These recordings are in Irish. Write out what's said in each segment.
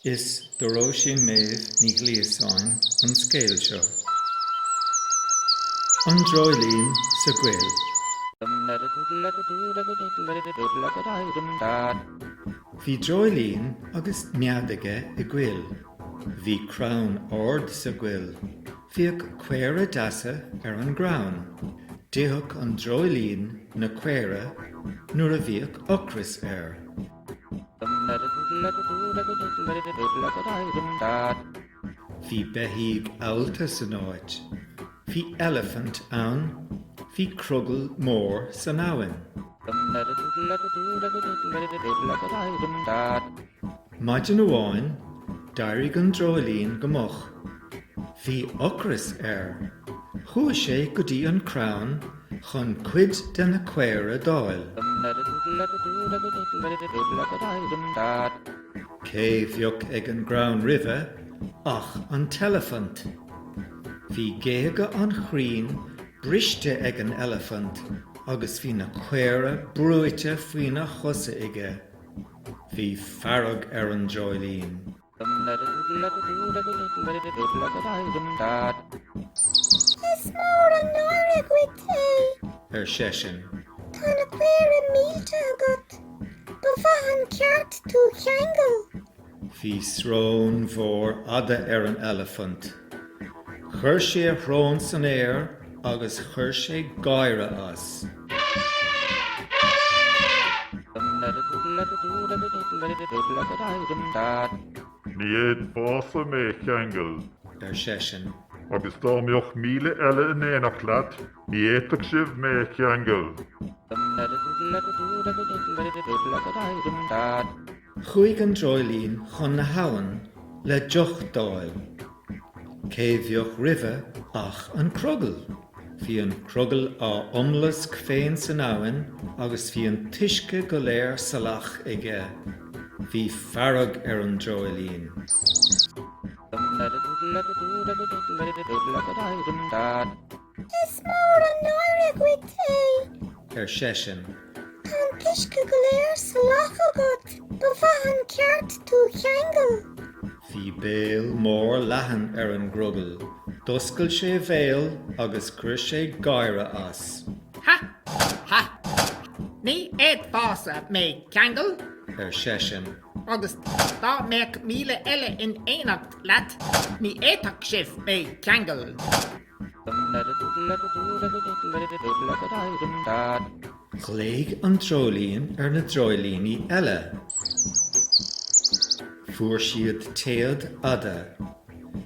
Is do raibh sin méid ní ghliasáin an scéal seo. An droilín sa gcuil. Bhí droilín agus neadaige i gcuil. Bhí crann ord sa gcuil. Bhíodh cuéire deasa ar an grán. D'fhiodh an droilín na cuéire nuair a bhíodh ocras air. Bhí beithíg eolta san áit. Bhí elephant ann. Bhí crugal mór san abhainn. Maidin amháin, d'éirigh an droilín go muc. Bhí ocras air. Thua sé go dtí an crann chun cuid de na cuéire dáil. Cé bheadh ag an grán roimhe ach an telephant. Bhí géige an chrín briste ag an elephant agus bhí na cuéire brúite faoin na chosa aige. Bhí farrag ar an droilín. Is mór an náire with é. Seisin. Tá na cuéire mílte agat. Ba bhain ceart tú cheangal. Bhí srón mhór ada ar an elephant. Chuir sé thrón san air agus chuir sé gaire as. Ní éad bása mé cheangal. Seisin. Agus dámioch míle eile in éanach leat, ní éadach sibh mé cheangal. Chuaigh an droilín chun na habhainn le deoch dáil. Cé bheadh roimhe ach an crugal. Bhí an crugal á iomlasc féin san abhainn agus bhí an tuisce go léir salach aige. Bhí farrag ar an droilín. Is mór an náire with é. Seisin. Tá an tuisce go léir sa lach agat. Ba bhain ceart tú cheangal. Bhí béal mór leathan ar an grugal. Doscail sé bhéal agus chuir sé gaire as. Ha! Ha! Ní éad bása mé cheangal Seisin. agus dá méid míle eile in éanacht leat ní éadach sibh mé cheangal. Chléigh an droilín ar na droilíní eile. Fuair siad téad ada.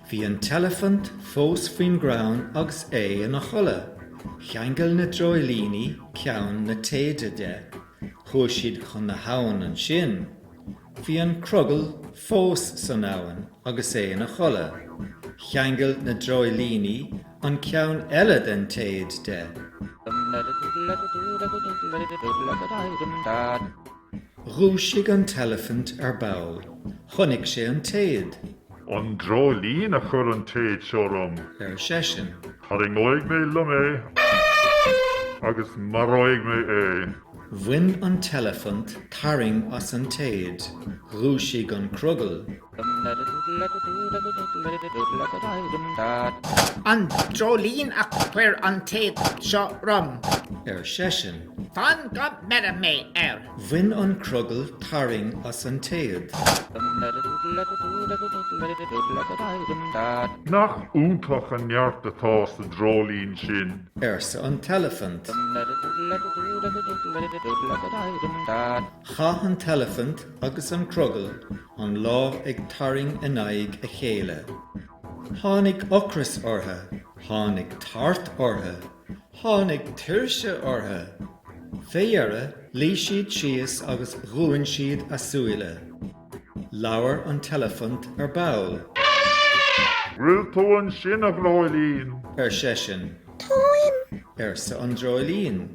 Bhí an telephant fós faoin grán agus é ina chola. Cheangal na droilíní ceann na téide de. Thua siad chun na habhainn an sin. Bhí an crugal fós san abhainn agus é ina chola. Cheangal na droilíní an ceann eile den téad de. Rúsigh an telephant ar ball. Chonigh sé an téad. An droilín a chur an téad seoram. Seisin. Haring oig mé le mé, agus maroig mé é. Bhain an telephant tarring as an téad. Rúsigh an crugal. An drolín a chuir an téad seo rom. Seisin. Fan go mera mé air. Bhain an crugal tarring as an téad. Nach úntach an neart atá sa drolín sin. Sa an telephant. Cha an telephant agus an crugal an lá ag tarring in aig a chéile. Tháinig ocras ortha, tháinig tart ortha, tháinig tuirse ortha. Féara lí siad síos agus ruúin siad a súile. Leabhar an telephant ar ball. Riil tú an sin a bhláilín. Seisin. Táim. Sa an droilín.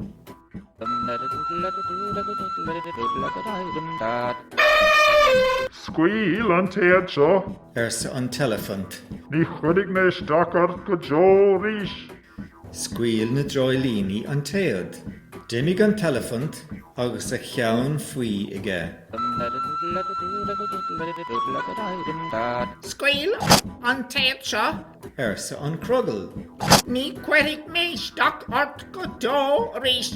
Squeal an téad seo. Sa an telephant. Ní chudig mé stachart go Joe ríis. Squeal na droilíní an téad. Dimig an telefont agus a cheann faoi ige. Squeal an taid seo. Ersa an croggle. Ní cuirig méisteach ort go dó rís.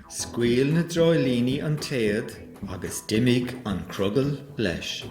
Squeal na droilíní an taid agus dimig an croggle leis.